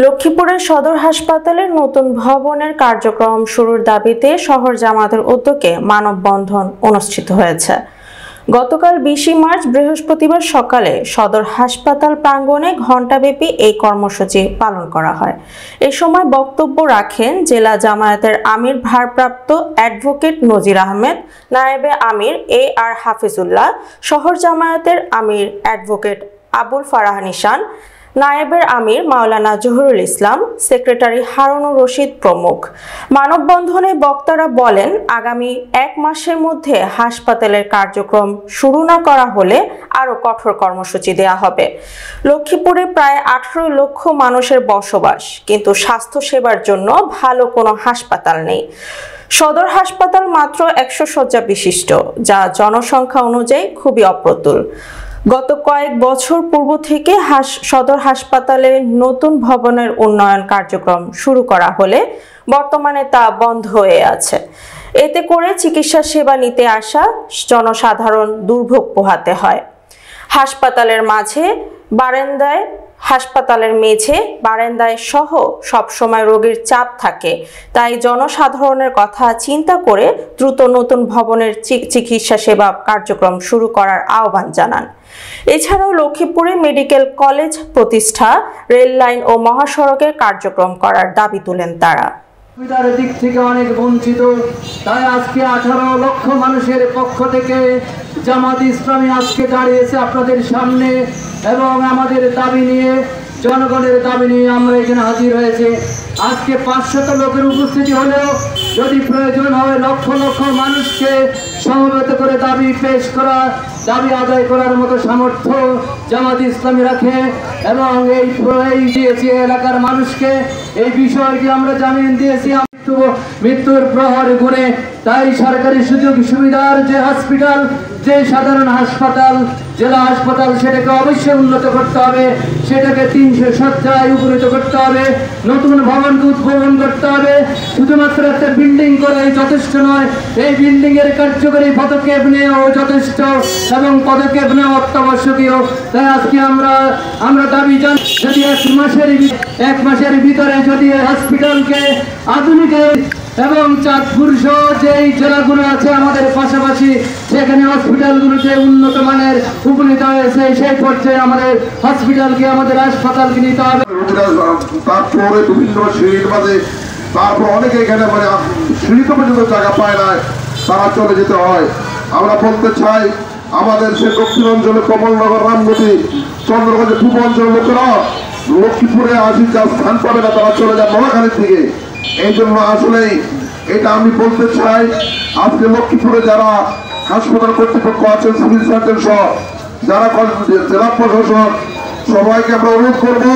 লক্ষ্মীপুরের সদর হাসপাতালের নতুন ভবনের কার্যক্রম শুরুর দাবিতে শহর জামায়াতের উদ্যোগে মানববন্ধন অনুষ্ঠিত হয়েছে। গতকাল 20 মার্চ বৃহস্পতিবার সকালে সদর হাসপাতাল প্রাঙ্গণে ঘণ্টাব্যাপী এই কর্মসূচি পালন করা হয়। এ সময় বক্তব্য রাখেন জেলা জামায়াতের আমির ভারপ্রাপ্ত অ্যাডভোকেট নজির আহমেদ, নায়েবে আমির AR হাফিজুল্লাহ, শহর জামায়াতের আমির অ্যাডভোকেট আবুল ফারাহ নিশান, নায়েবের আমির মাওলানা জহুরুল ইসলাম, সেক্রেটারি হারুনুর রশিদ প্রমুখ। মানববন্ধনে বক্তারা বলেন, আগামী 1 মাসের মধ্যে হাসপাতালের কার্যক্রম শুরু না করা হলে আরও কঠোর কর্মসূচি দেওয়া হবে। লক্ষ্মীপুরে প্রায় 18 লক্ষ মানুষের বসবাস, কিন্তু স্বাস্থ্য সেবার জন্য ভালো কোনো হাসপাতাল নেই। সদর হাসপাতাল মাত্র 100 শয্যা বিশিষ্ট, যা জনসংখ্যা অনুযায়ী খুবই অপ্রতুল। গত কয়েক বছর পূর্ব থেকে সদর হাসপাতালে নতুন ভবনের উন্নয়ন কার্যক্রম শুরু করা হলে বর্তমানে তা বন্ধ হয়ে আছে। এতে করে চিকিৎসা সেবা নিতে আসা জনসাধারণ দুর্ভোগ পোহাতে হয়। হাসপাতালের মেঝে বারান্দায় সহ সবসময় রোগীর চাপ থাকে, তাই জনসাধারণের কথা চিন্তা করে দ্রুত নতুন ভবনের চিকিৎসা সেবা কার্যক্রম শুরু করার আহ্বান জানান। এছাড়াও লক্ষ্মীপুরে মেডিকেল কলেজ প্রতিষ্ঠা, রেল লাইন ও মহাসড়কের কার্যক্রম করার দাবি তুলেন তারা। সুবিধার দিক থেকে অনেক বঞ্চিত, তাই আজকে 18 লক্ষ মানুষের পক্ষ থেকে জামাত ইসলামী আজকে দাঁড়িয়েছে আপনাদের সামনে এবং আমাদের দাবি নিয়ে, জনগণের দাবি নিয়ে আমরা এখানে হাজির হয়েছে। আজকে 500 লোকের উপস্থিতি হলেও যদি প্রয়োজন হয় লক্ষ লক্ষ মানুষকে সমবেত করে দাবি পেশ করা, দাবি আদায় করার মতো সামর্থ্য জামাত ইসলামী রাখে এবং এই দিয়েছি এলাকার মানুষকে, এই বিষয়টি আমরা জামিন দিয়েছি মৃত্যুর প্রহর গুণে। তাই সরকারি সুযোগ সুবিধার যে হসপিটাল, যে সাধারণ হাসপাতাল, জেলা হাসপাতাল, সেটাকে অবশ্যই উন্নত করতে হবে, সেটাকে 300 শয্যায় উপনীত করতে হবে, নতুন ভবনকে উদ্বোধন করতে হবে। শুধুমাত্র একটা বিল্ডিং করাই যথেষ্ট নয়, এই বিল্ডিং এর কার্যকরী পদক্ষেপ নেওয়াও যথেষ্ট এবং পদক্ষেপ নেওয়া অত্যাবশ্যকীয়। তাই আজকে আমরা দাবি জানাই, যদি 1 মাসের ভিতরে যদি হসপিটালকে আধুনিক এবং চাঁদপুর সহ যেই জেলাগুলো আছে আমাদের পাশাপাশি, সেখানে হসপিটালগুলোতে উন্নত মানের উপনীত হয়েছে, সেই পর্যায়ে আমাদের হসপিটালকে, আমাদের হাসপাতালকে নিতে হবে। তারপরে বিভিন্ন সিঁড়ির মাঝে, তারপর অনেকে এখানে সিঁড়িতে পর্যন্ত জায়গা পায় না, তারা চলে যেতে হয়। আমরা বলতে চাই, আমাদের সে দক্ষিণ অঞ্চলে কমলনগর, রামগতি, চন্দ্রগঞ্জের পূর্ব অঞ্চলের লোকেরা লক্ষ্মীপুরে যা স্থান পাবে না, তারা চলে যায় নোয়াখালীর দিকে। এই জন্য আসলেই এটা আমি বলতে চাই, আজকে লক্ষ্মীপুরে যারা হাসপাতাল কর্তৃপক্ষ আছেন, সিভিল সার্জন সহ যারা জেলা প্রশাসন, সবাইকে আমরা অনুরোধ করবো,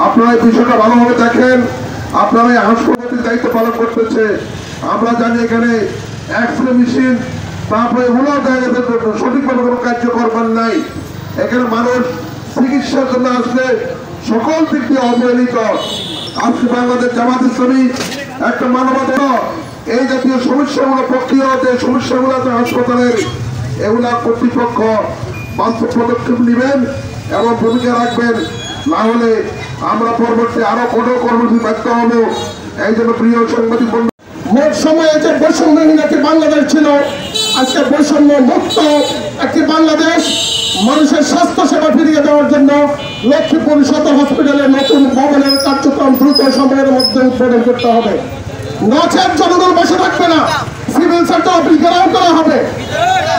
আপনারা এই বিষয়টা ভালোভাবে দেখেন। আপনারা এই হাসপাতালের দায়িত্ব পালন করতেছে, আমরা জানি এখানে এক্সরে মেশিন, তারপরে ওগুলোও দেখা গেছে সঠিকভাবে কোনো কার্যকর নাই। এখানে মানুষ চিকিৎসার জন্য আসলে সকল দিক দিয়ে অবহেলিত। আজকে বাংলাদেশ জামাত ইসলামী একটা মানবতা এই জাতীয় সমস্যাগুলো, প্রক্রিয়া যে সমস্যাগুলো আছে হাসপাতালের, এগুলা কর্তৃপক্ষ বাস্তব পদক্ষেপ নেবেন এবং ভূমিকা রাখবেন, না হলে আমরা পরবর্তী আরো কঠোর কর্মসূচি ব্যক্ত হবো। এই জন্য প্রিয় সাংবাদিক বন্ধু, মোট সময়ে যে বৈষম্যহীন একটি বাংলাদেশ ছিল, আজকে বৈষম্য মুক্ত একটি বাংলাদেশ, মানুষের স্বাস্থ্য সেবা ফিরিয়ে দেওয়ার জন্য লক্ষ্মীপুর সদর হসপিটালের নতুন ভবনের কার্যক্রম দ্রুত সময়ের মধ্যে উদ্বোধন করতে হবে। নচেত জনগণ বসে থাকবে না, সিভিল সার্জন অফিস ঘেরাও করা হবে।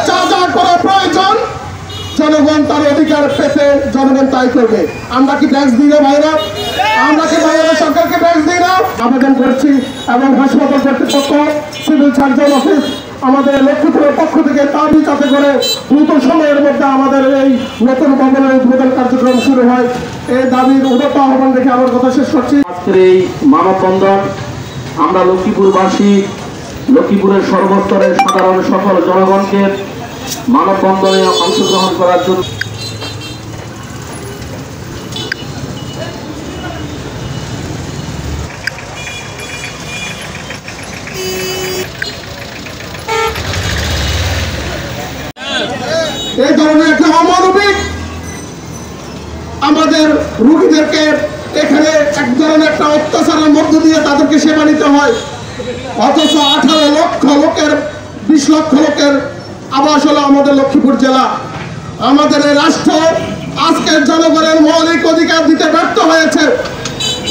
যা যা করা প্রয়োজন জনগণ তার অধিকার পেতে জনগণ তাই করবে। আমরা কি ট্যাক্স দিই না ভাইরা? আমরা কি বাংলাদেশ সরকারকে ট্যাক্স দিই না? আবেদন করছি এবং হাসপাতাল কর্তৃপক্ষ, সিভিল সার্জন অফিস, আমাদের লক্ষ্মীপুরের পক্ষ থেকে দাবি যাতে করে দ্রুত সময়ের মধ্যে আমাদের এই নতুন ভবনের উদ্বোধন কার্যক্রম শুরু হয়, এই দাবির উদাত্ত আহ্বান রেখে আমার কথা শেষ করছি। আজকের এই মানববন্ধন আমরা লক্ষ্মীপুরবাসী, লক্ষ্মীপুরের সর্বস্তরের সাধারণ সকল জনগণকে মানববন্ধনে অংশগ্রহণ করার জন্য এই ধরনের একটা অমানবিক আমাদের রোগীদেরকে এখানে একদম একটা অত্যাচারের মধ্য দিয়ে তাদেরকে সেবা নিতে হয়, অথচ 18 লক্ষ লোকের 20 লক্ষ লোকের আবাস হলো আমাদের লক্ষ্মীপুর জেলা। আমাদের এই রাষ্ট্র আজকের জনগণের মৌলিক অধিকার দিতে ব্যর্থ হয়েছে।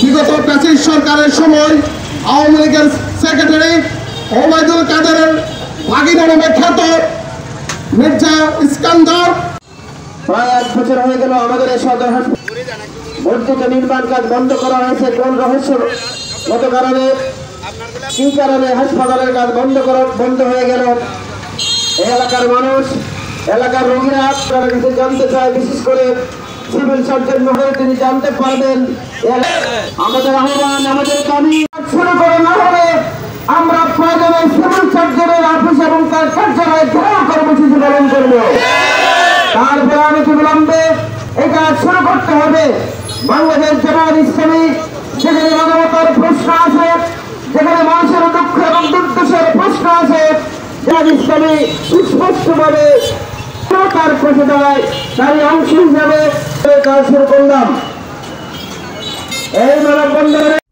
বিগত প্যাসিভ সরকারের সময় আওয়ামী লীগের সেক্রেটারি ওবায়দুল কাদেরের ভাগিনা নামে খ্যাত মির্জা ইস্কান্দার প্রায় 1 বছর হয়ে গেল আমাদের এই সদর বর্ধিত নির্মাণ কাজ বন্ধ করা হয়েছে। কোন রহস্যগত কারণে, কি কারণে হাসপাতালের কাজ বন্ধ হয়ে গেল? এই এলাকার মানুষ, এলাকার রোগীরা আপনার কাছে জানতে চায়, বিশেষ করে সিভিল সার্জন হয়ে তিনি জানতে পারবেন। আমাদের আহ্বান, আমাদের দাবি শুরু করে না হলে আমরা প্রয়োজনে সিভিল সার্জনের অফিস এবং তার কার্যালয়ে ঘেরাও কর্মসূচি পালন করবো। তারপরে অনেক বিলম্বে এই কাজ শুরু করতে হবে। বাংলাদেশ জামায়াত ইসলামী যেখানে মানবতার প্রশ্ন আছে, যেখানে মানুষের দুঃখ এবং দুর্দশার প্রশ্ন আছে, জামায়াত ইসলামী সুস্পষ্টভাবে তার পাশে দাঁড়ায়, তারই অংশ হিসাবে কাজ শুরু করলাম। এই মানববন্ধনে